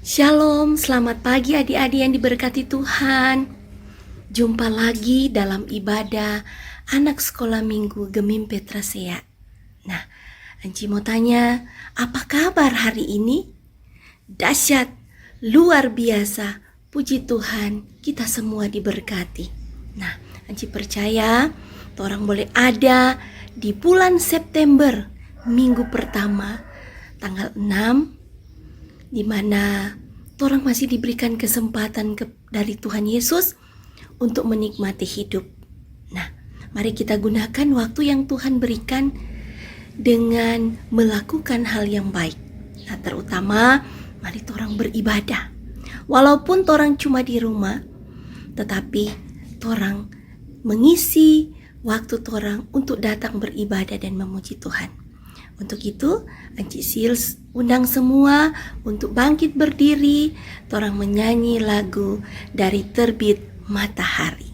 Shalom, selamat pagi adik-adik yang diberkati Tuhan. Jumpa lagi dalam ibadah anak sekolah minggu Gemim Petrasea. Nah, Anci mau tanya, apa kabar hari ini? Dahsyat, luar biasa, puji Tuhan, kita semua diberkati. Nah, Anci percaya orang boleh ada di bulan September, minggu pertama, tanggal 6, di mana orang masih diberikan kesempatan dari Tuhan Yesus untuk menikmati hidup. Nah, mari kita gunakan waktu yang Tuhan berikan dengan melakukan hal yang baik. Nah, terutama mari orang beribadah. Walaupun orang cuma di rumah, tetapi orang mengisi waktu orang untuk datang beribadah dan memuji Tuhan. Untuk itu, Anci Sil undang semua untuk bangkit berdiri, orang menyanyi lagu Dari Terbit Matahari.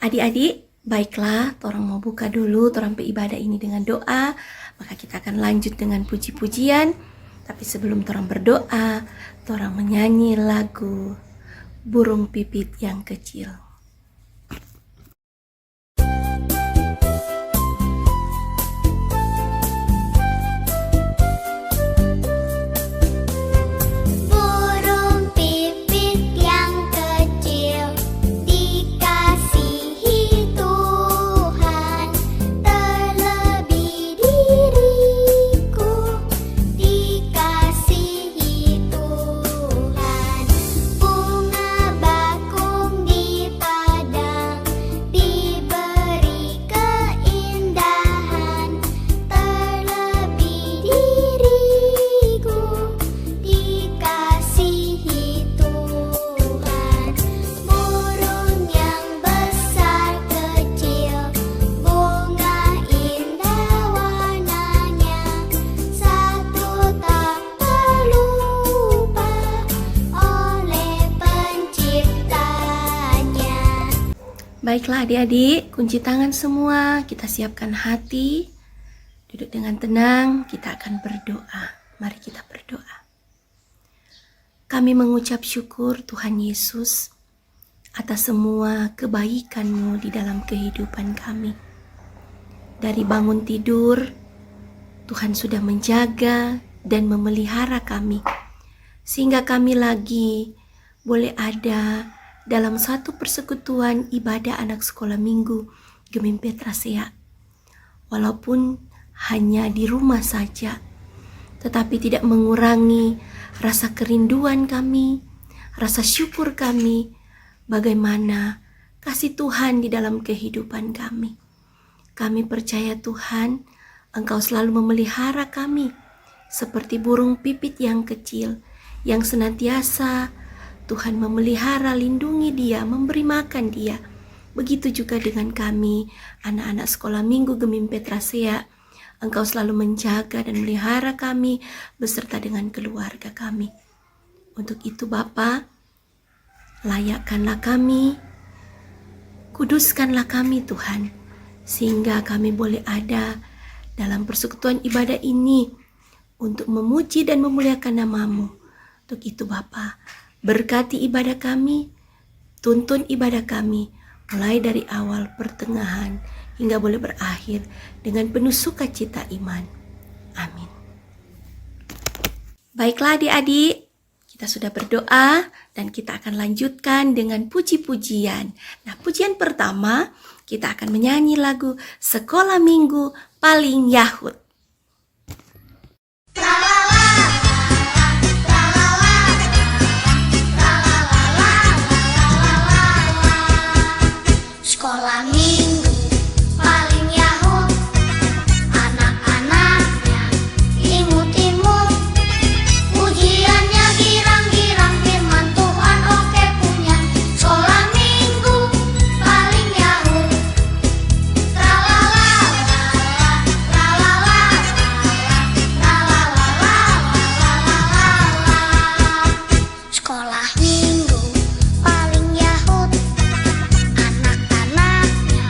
Adik-adik, baiklah, orang mau buka dulu, orang beribadah ini dengan doa, maka kita akan lanjut dengan puji-pujian. Tapi sebelum orang berdoa, orang menyanyi lagu Burung Pipit yang Kecil. Baiklah adik-adik, kunci tangan semua, kita siapkan hati. Duduk dengan tenang, kita akan berdoa. Mari kita berdoa. Kami mengucap syukur Tuhan Yesus atas semua kebaikan-Mu di dalam kehidupan kami. Dari bangun tidur, Tuhan sudah menjaga dan memelihara kami, sehingga kami lagi boleh ada dalam satu persekutuan ibadah anak sekolah minggu Gemim Petra Sea. Walaupun hanya di rumah saja, tetapi tidak mengurangi rasa kerinduan kami, rasa syukur kami, bagaimana kasih Tuhan di dalam kehidupan kami. Kami percaya Tuhan, Engkau selalu memelihara kami, seperti burung pipit yang kecil, yang senantiasa Tuhan memelihara, lindungi dia, memberi makan dia. Begitu juga dengan kami, anak-anak sekolah minggu Gemim Petra Sea. Engkau selalu menjaga dan melihara kami beserta dengan keluarga kami. Untuk itu Bapa, layakkanlah kami, kuduskanlah kami Tuhan, sehingga kami boleh ada dalam persekutuan ibadah ini untuk memuji dan memuliakan nama-Mu. Untuk itu Bapa, berkati ibadah kami, tuntun ibadah kami, mulai dari awal, pertengahan, hingga boleh berakhir dengan penuh sukacita iman. Amin. Baiklah adik-adik, kita sudah berdoa dan kita akan lanjutkan dengan puji-pujian. Nah, pujian pertama, kita akan menyanyi lagu Sekolah Minggu Paling Yahud. Sekolah minggu paling Yahud, anak-anaknya imut-imut, ujiannya girang-girang, firman Tuhan oke punya. Sekolah minggu paling Yahud, tralalala, tralalala, tralalala, sekolah minggu paling Yahud, anak-anaknya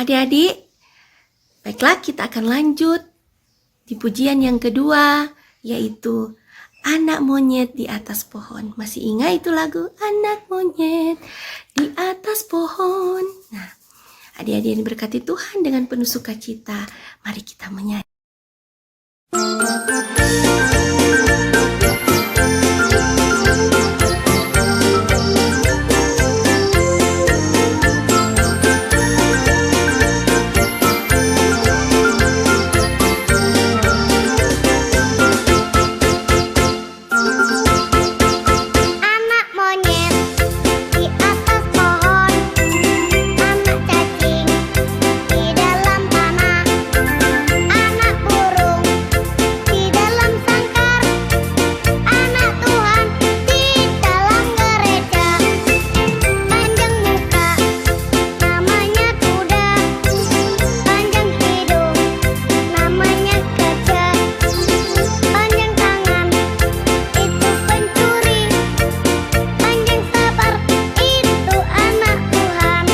Adik-adik, baiklah kita akan lanjut di pujian yang kedua, yaitu Anak Monyet di Atas Pohon. Masih ingat itu lagu? Anak monyet di atas pohon. Nah, adik-adik yang diberkati Tuhan, dengan penuh sukacita, mari kita menyanyi. Anak monyet di atas pohon, anak cacing di dalam tanah, anak burung di dalam sangkar, anak Tuhan di dalam gereja. Panjang muka, namanya kuda, panjang hidung, namanya gajah, panjang tangan, itu pencuri, panjang sabar, itu anak Tuhan.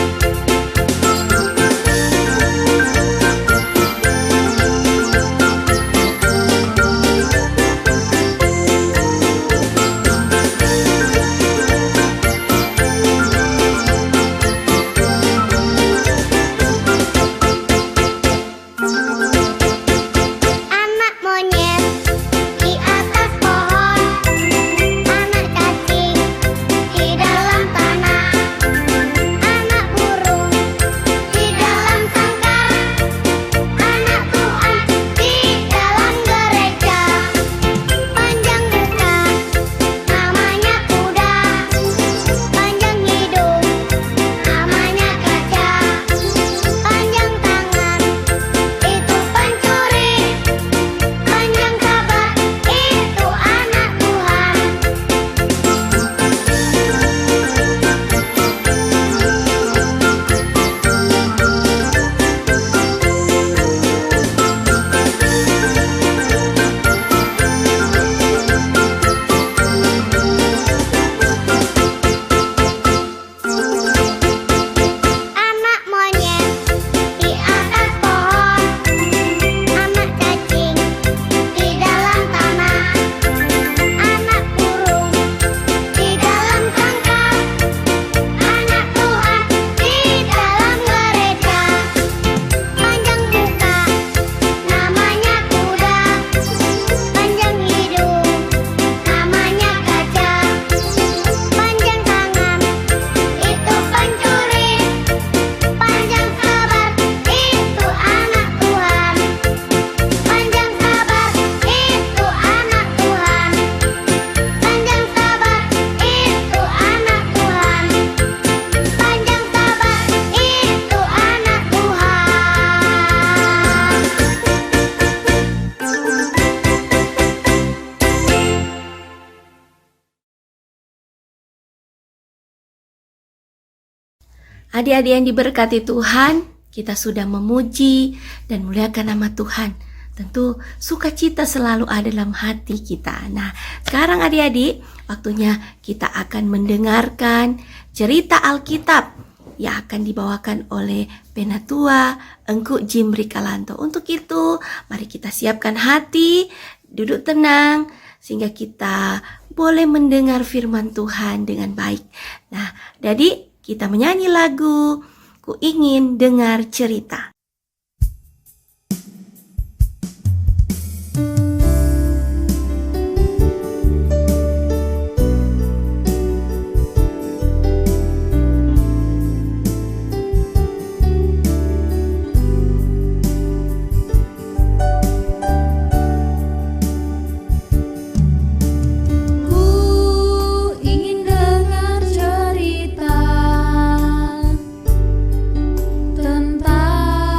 Anak monyet di atas pohon, anak cacing di dalam tanah, anak burung di dalam sangkar, anak Tuhan di dalam gereja. Panjang muka, namanya kuda, panjang hidung, namanya gajah, panjang tangan, itu pencuri, panjang sabar, itu anak Tuhan. Anak monyet di atas pohon, anak cacing di dalam tanah, anak burung di dalam sangkar, anak Tuhan di dalam gereja. Panjang muka, namanya kuda, panjang hidung, namanya gajah, panjang tangan, itu pencuri, panjang sabar, itu anak Tuhan. Panjang sabar, itu anak Tuhan. Panjang sabar, itu anak Tuhan. Panjang sabar, itu anak Adik-adik yang diberkati Tuhan, kita sudah memuji dan muliakan nama Tuhan. Tentu sukacita selalu ada dalam hati kita. Nah, sekarang adik-adik, waktunya kita akan mendengarkan cerita Alkitab yang akan dibawakan oleh Penatua Engku Jimri Kalanto. Untuk itu, mari kita siapkan hati, duduk tenang, sehingga kita boleh mendengar firman Tuhan dengan baik. Nah, jadi kita menyanyi lagu Ku Ingin Dengar Cerita. Ku ingin dengar cerita tentang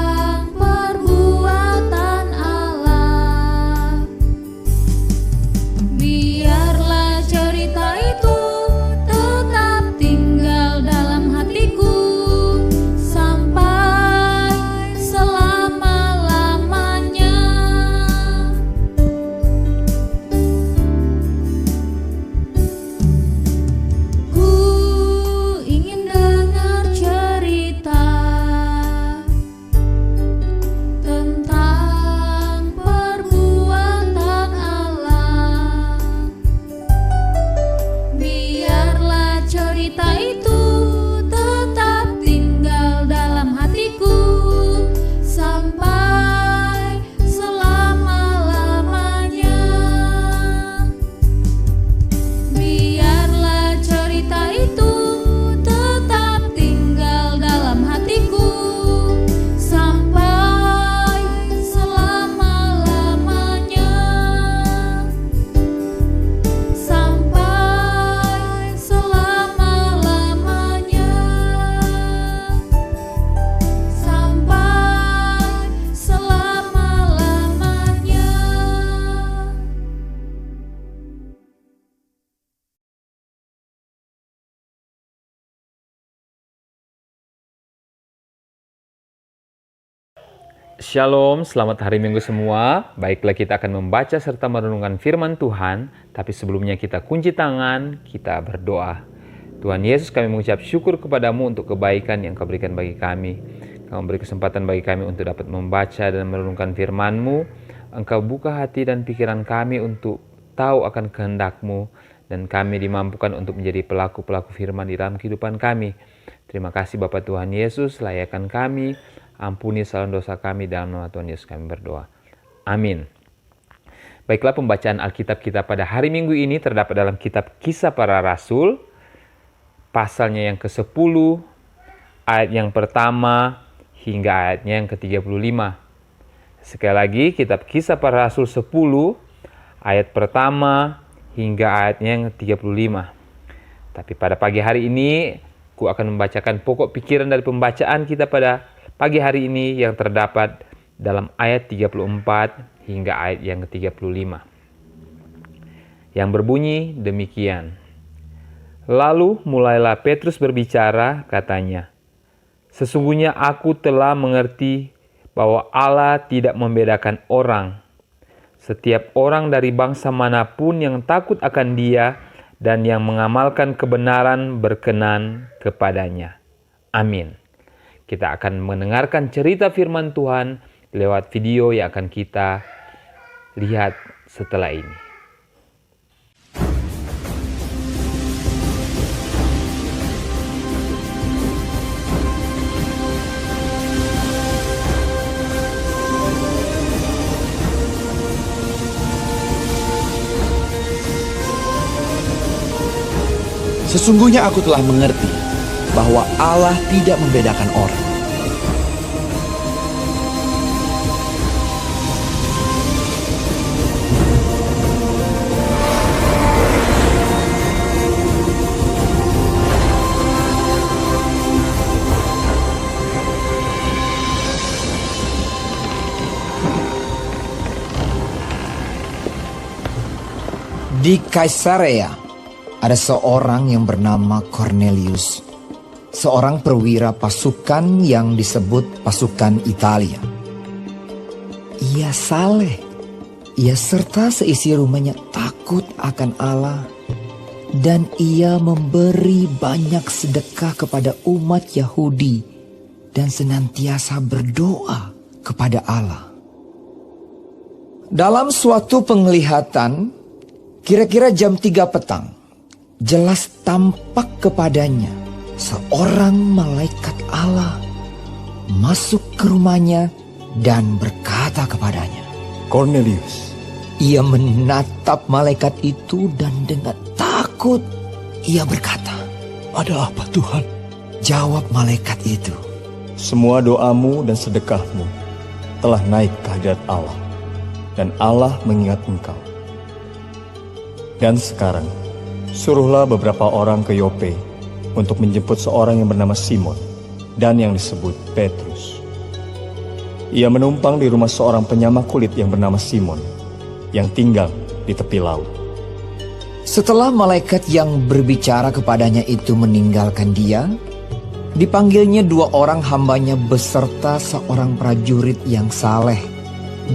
Shalom, selamat hari Minggu semua. Baiklah, kita akan membaca serta merenungkan firman Tuhan. Tapi sebelumnya kita kunci tangan, kita berdoa. Tuhan Yesus, kami mengucap syukur kepadamu untuk kebaikan yang kau berikan bagi kami. Kau memberi kesempatan bagi kami untuk dapat membaca dan merenungkan firman-Mu. Engkau buka hati dan pikiran kami untuk tahu akan kehendak-Mu. Dan kami dimampukan untuk menjadi pelaku-pelaku firman di dalam kehidupan kami. Terima kasih Bapa Tuhan Yesus, layakan kami. Ampuni kesalahan dosa kami, dalam nama Tuhan Yesus kami berdoa. Amin. Baiklah, pembacaan Alkitab kita pada hari Minggu ini terdapat dalam kitab Kisah Para Rasul, pasalnya yang ke-10, ayat yang pertama hingga ayatnya yang ke-35. Sekali lagi, kitab Kisah Para Rasul 10, ayat pertama hingga ayatnya yang ke-35. Tapi pada pagi hari ini, aku akan membacakan pokok pikiran dari pembacaan kita pada pagi hari ini yang terdapat dalam ayat 34 hingga ayat yang ke-35. Yang berbunyi demikian. Lalu mulailah Petrus berbicara, katanya, "Sesungguhnya aku telah mengerti bahwa Allah tidak membedakan orang. Setiap orang dari bangsa manapun yang takut akan Dia dan yang mengamalkan kebenaran berkenan kepadanya." Amin. Kita akan mendengarkan cerita firman Tuhan lewat video yang akan kita lihat setelah ini. Sesungguhnya aku telah mengerti bahwa Allah tidak membedakan orang. Di Kaisarea ada seorang yang bernama Cornelius, seorang perwira pasukan yang disebut pasukan Italia. Ia saleh, ia serta seisi rumahnya takut akan Allah, dan ia memberi banyak sedekah kepada umat Yahudi dan senantiasa berdoa kepada Allah. Dalam suatu penglihatan, kira-kira jam 3 petang, jelas tampak kepadanya seorang malaikat Allah masuk ke rumahnya dan berkata kepadanya, "Cornelius." Ia menatap malaikat itu dan dengan takut ia berkata, "Ada apa, Tuhan?" Jawab malaikat itu, "Semua doamu dan sedekahmu telah naik ke hadirat Allah, dan Allah mengingat engkau. Dan sekarang, suruhlah beberapa orang ke Yope untuk menjemput seorang yang bernama Simon dan yang disebut Petrus. Ia menumpang di rumah seorang penyamak kulit yang bernama Simon, yang tinggal di tepi laut." Setelah malaikat yang berbicara kepadanya itu meninggalkan dia, dipanggilnya 2 orang hambanya beserta seorang prajurit yang saleh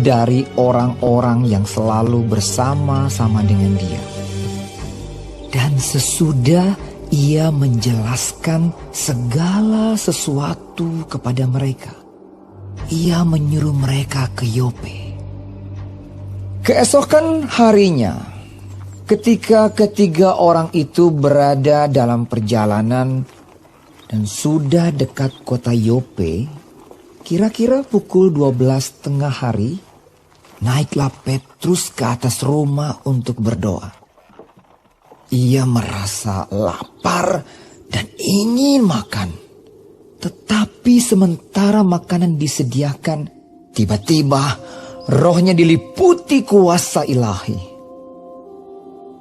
dari orang-orang yang selalu bersama-sama dengan dia. Dan sesudah ia menjelaskan segala sesuatu kepada mereka, ia menyuruh mereka ke Yope. Keesokan harinya, ketika ketiga orang itu berada dalam perjalanan dan sudah dekat kota Yope, kira-kira pukul 12 tengah hari, naiklah Petrus ke atas rumah untuk berdoa. Ia merasa lapar dan ingin makan. Tetapi sementara makanan disediakan, tiba-tiba rohnya diliputi kuasa ilahi.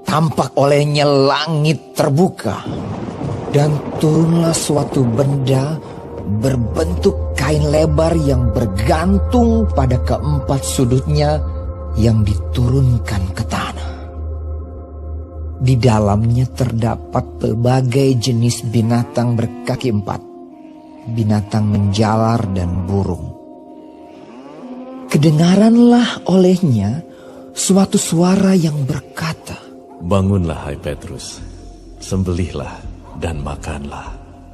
Tampak olehnya langit terbuka, dan turunlah suatu benda berbentuk kain lebar yang bergantung pada keempat sudutnya yang diturunkan ke tanah. Di dalamnya terdapat berbagai jenis binatang berkaki 4, binatang menjalar dan burung. Kedengaranlah olehnya suatu suara yang berkata, "Bangunlah, hai Petrus, sembelihlah dan makanlah."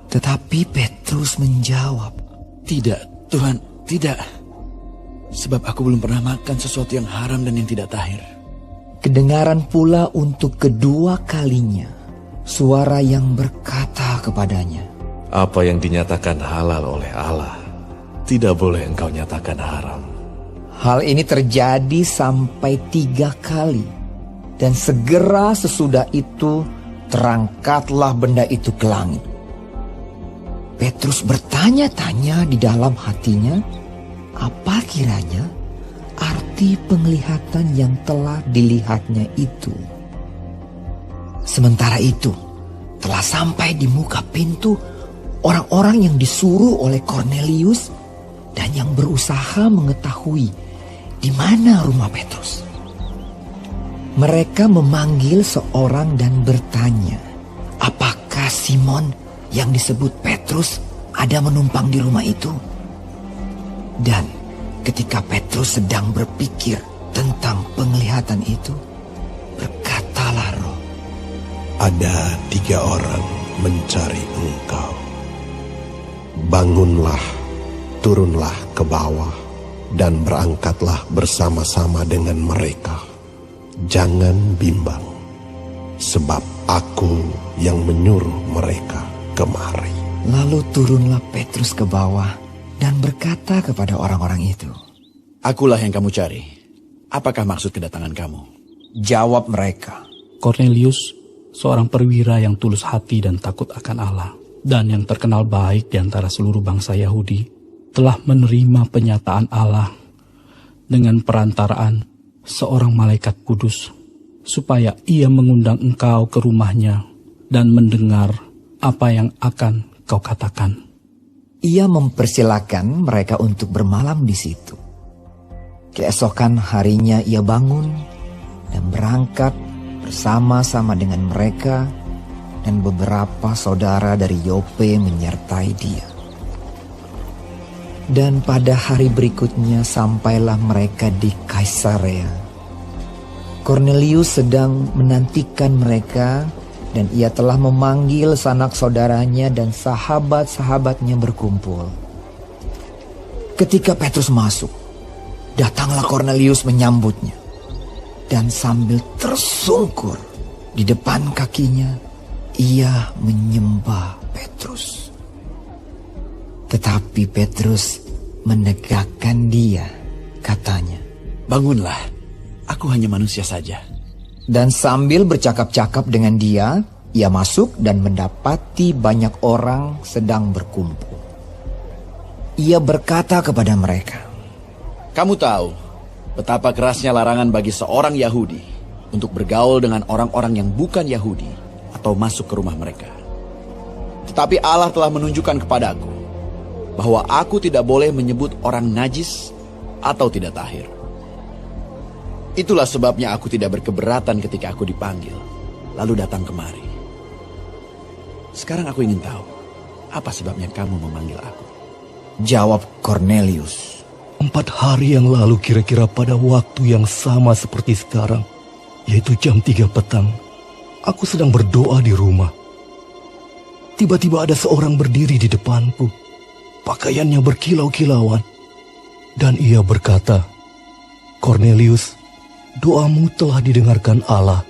Tetapi Petrus menjawab, Tidak, Tuhan, tidak. Sebab aku belum pernah makan sesuatu yang haram dan yang tidak tahir. kedengaran pula untuk kedua kalinya suara yang berkata kepadanya, Apa yang dinyatakan halal oleh Allah, tidak boleh engkau nyatakan haram. Hal ini terjadi sampai 3 kali. Dan segera sesudah itu terangkatlah benda itu ke langit. Petrus bertanya-tanya di dalam hatinya, apa kiranya arti penglihatan yang telah dilihatnya itu. Sementara itu, telah sampai di muka pintu orang-orang yang disuruh oleh Kornelius dan yang berusaha mengetahui di mana rumah Petrus. Mereka memanggil seorang dan bertanya, apakah Simon yang disebut Petrus ada menumpang di rumah itu? Dan ketika Petrus sedang berpikir tentang penglihatan itu, berkatalah Roh, Ada 3 orang mencari engkau. Bangunlah, turunlah ke bawah, dan berangkatlah bersama-sama dengan mereka. Jangan bimbang, sebab aku yang menyuruh mereka kemari. Lalu turunlah Petrus ke bawah dan berkata kepada orang-orang itu, Akulah yang kamu cari. Apakah maksud kedatangan kamu? Jawab mereka, Kornelius, seorang perwira yang tulus hati dan takut akan Allah, dan yang terkenal baik di antara seluruh bangsa Yahudi, telah menerima penyataan Allah dengan perantaraan seorang malaikat kudus, supaya ia mengundang engkau ke rumahnya dan mendengar apa yang akan kau katakan. Ia mempersilakan mereka untuk bermalam di situ. Keesokan harinya ia bangun dan berangkat bersama-sama dengan mereka, dan beberapa saudara dari Yope menyertai dia. Dan pada hari berikutnya sampailah mereka di Kaisarea. Kornelius sedang menantikan mereka, dan ia telah memanggil sanak saudaranya dan sahabat-sahabatnya berkumpul. Ketika Petrus masuk, datanglah Kornelius menyambutnya. Dan sambil tersungkur di depan kakinya, ia menyembah Petrus. Tetapi Petrus menegakkan dia, katanya, Bangunlah, aku hanya manusia saja. Dan sambil bercakap-cakap dengan dia, ia masuk dan mendapati banyak orang sedang berkumpul. Ia berkata kepada mereka, Kamu tahu betapa kerasnya larangan bagi seorang Yahudi untuk bergaul dengan orang-orang yang bukan Yahudi atau masuk ke rumah mereka. Tetapi Allah telah menunjukkan kepadaku bahwa aku tidak boleh menyebut orang najis atau tidak tahir. Itulah sebabnya aku tidak berkeberatan ketika aku dipanggil, lalu datang kemari. Sekarang aku ingin tahu, apa sebabnya kamu memanggil aku? Jawab Kornelius, 4 hari yang lalu kira-kira pada waktu yang sama seperti sekarang, yaitu jam 3 petang, aku sedang berdoa di rumah. Tiba-tiba ada seorang berdiri di depanku, pakaiannya berkilau-kilauan, dan ia berkata, Kornelius, doamu telah didengarkan Allah,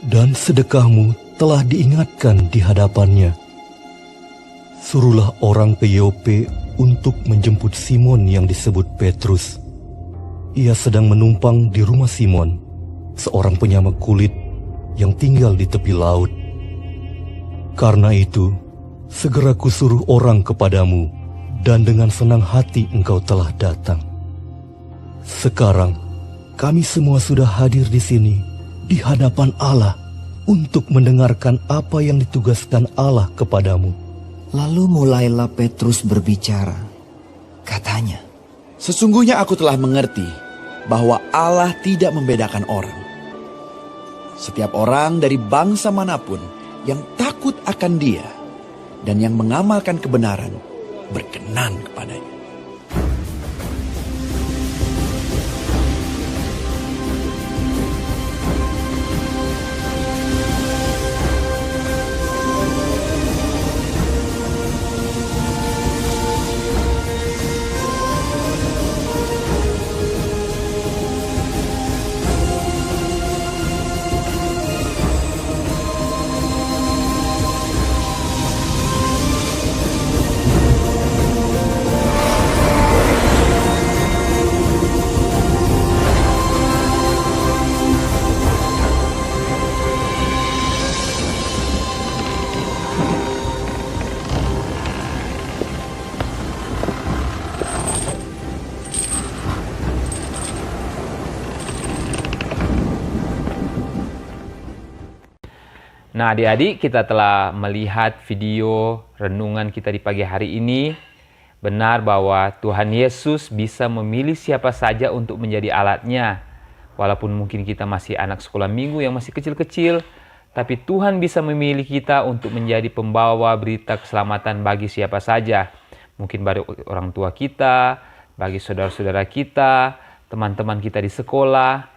dan sedekahmu telah diingatkan di hadapannya. Suruhlah orang ke Yope untuk menjemput Simon yang disebut Petrus. Ia sedang menumpang di rumah Simon, seorang penyamak kulit yang tinggal di tepi laut. Karena itu, segera kusuruh orang kepadamu, dan dengan senang hati engkau telah datang. Sekarang, kami semua sudah hadir di sini, di hadapan Allah, untuk mendengarkan apa yang ditugaskan Allah kepadamu. Lalu mulailah Petrus berbicara. Katanya, Sesungguhnya aku telah mengerti bahwa Allah tidak membedakan orang. Setiap orang dari bangsa manapun yang takut akan Dia dan yang mengamalkan kebenaran berkenan kepadanya. Nah, adik-adik, kita telah melihat video renungan kita di pagi hari ini. Benar bahwa Tuhan Yesus bisa memilih siapa saja untuk menjadi alatnya. Walaupun mungkin kita masih anak sekolah minggu yang masih kecil-kecil, tapi Tuhan bisa memilih kita untuk menjadi pembawa berita keselamatan bagi siapa saja. Mungkin bagi orang tua kita, bagi saudara-saudara kita, teman-teman kita di sekolah.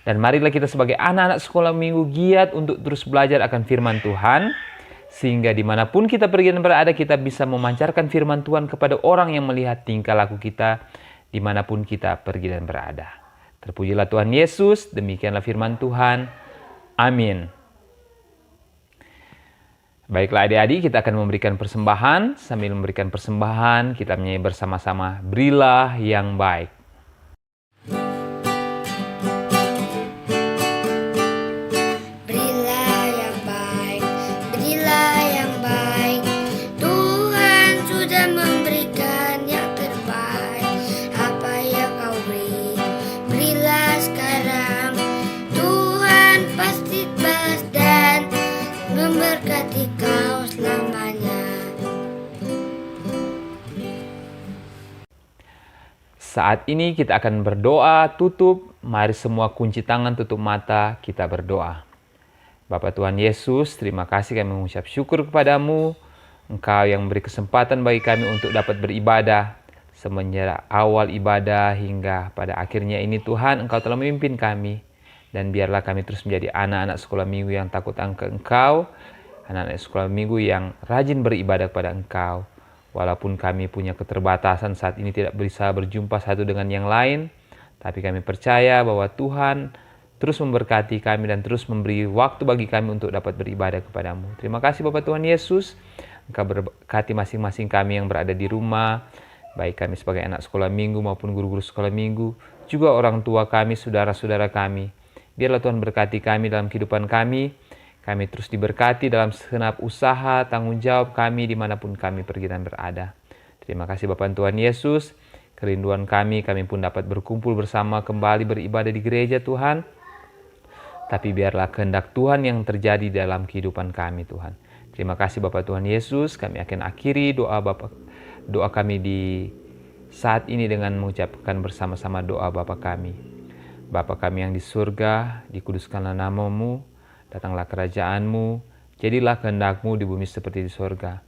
Dan marilah kita sebagai anak-anak sekolah minggu giat untuk terus belajar akan firman Tuhan. Sehingga dimanapun kita pergi dan berada, kita bisa memancarkan firman Tuhan kepada orang yang melihat tingkah laku kita dimanapun kita pergi dan berada. Terpujilah Tuhan Yesus, demikianlah firman Tuhan. Amin. Baiklah adik-adik, kita akan memberikan persembahan. Sambil memberikan persembahan, kita menyanyi bersama-sama, Berilah yang baik. Saat ini kita akan berdoa tutup. Mari semua kunci tangan, tutup mata, kita berdoa. Bapa Tuhan Yesus, terima kasih kami mengucap syukur kepadamu. Engkau yang memberi kesempatan bagi kami untuk dapat beribadah. Semenjak awal ibadah hingga pada akhirnya ini Tuhan, Engkau telah memimpin kami. Dan biarlah kami terus menjadi anak-anak sekolah minggu yang takut akan Engkau. Anak-anak sekolah minggu yang rajin beribadah kepada Engkau. Walaupun kami punya keterbatasan saat ini tidak bisa berjumpa satu dengan yang lain, tapi kami percaya bahwa Tuhan terus memberkati kami dan terus memberi waktu bagi kami untuk dapat beribadah kepadamu. Terima kasih Bapak Tuhan Yesus. Engkau berkati masing-masing kami yang berada di rumah, baik kami sebagai anak sekolah minggu maupun guru-guru sekolah minggu, juga orang tua kami, saudara-saudara kami. Biarlah Tuhan berkati kami dalam kehidupan kami. Kami terus diberkati dalam segenap usaha, tanggung jawab kami dimanapun kami pergi dan berada. Terima kasih Bapak Tuhan Yesus. Kerinduan kami pun dapat berkumpul bersama kembali beribadah di gereja Tuhan. Tapi biarlah kehendak Tuhan yang terjadi dalam kehidupan kami Tuhan. Terima kasih Bapak Tuhan Yesus. Kami akan akhiri doa kami di saat ini dengan mengucapkan bersama-sama doa Bapa kami. Bapa kami yang di surga, dikuduskanlah nama-Mu. Datanglah kerajaan-Mu, jadilah kehendak-Mu di bumi seperti di surga.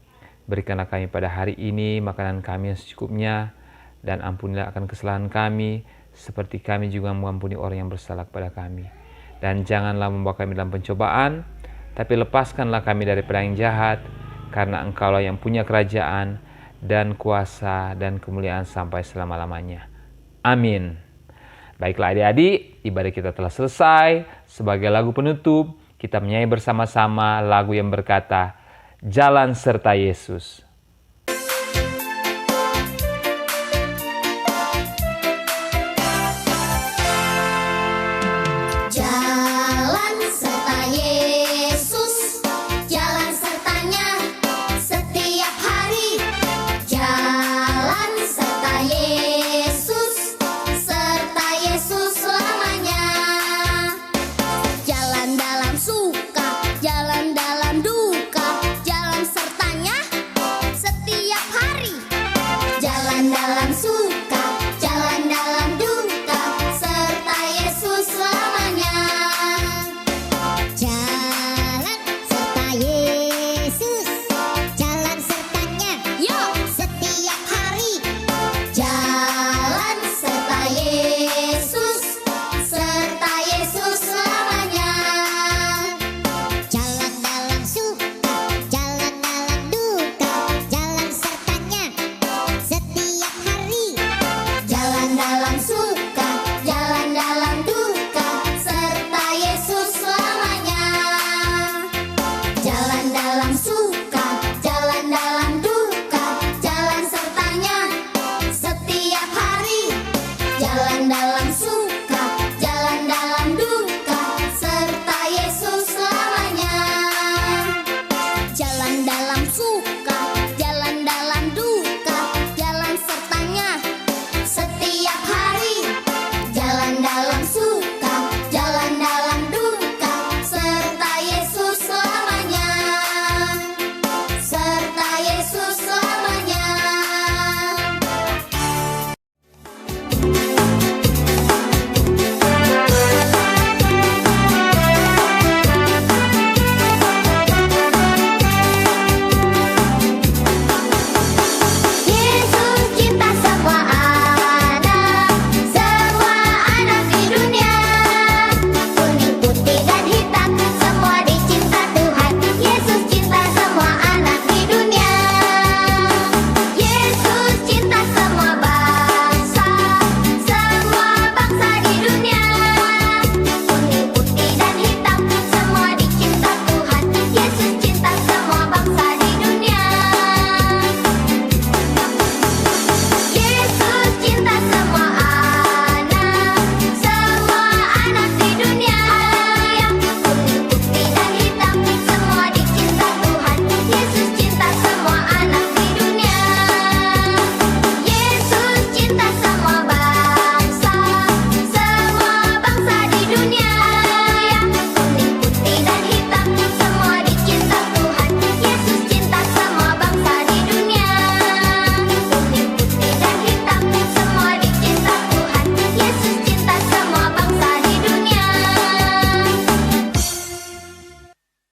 Berikanlah kami pada hari ini makanan kami yang secukupnya, dan ampunilah akan kesalahan kami, seperti kami juga mengampuni orang yang bersalah kepada kami. Dan janganlah membawa kami dalam pencobaan, tapi lepaskanlah kami daripada yang jahat, karena Engkaulah yang punya kerajaan, dan kuasa, dan kemuliaan sampai selama-lamanya. Amin. Baiklah adik-adik, ibadah kita telah selesai. Sebagai lagu penutup, kita menyanyi bersama-sama lagu yang berkata, Jalan serta Yesus. Jalan serta Yesus.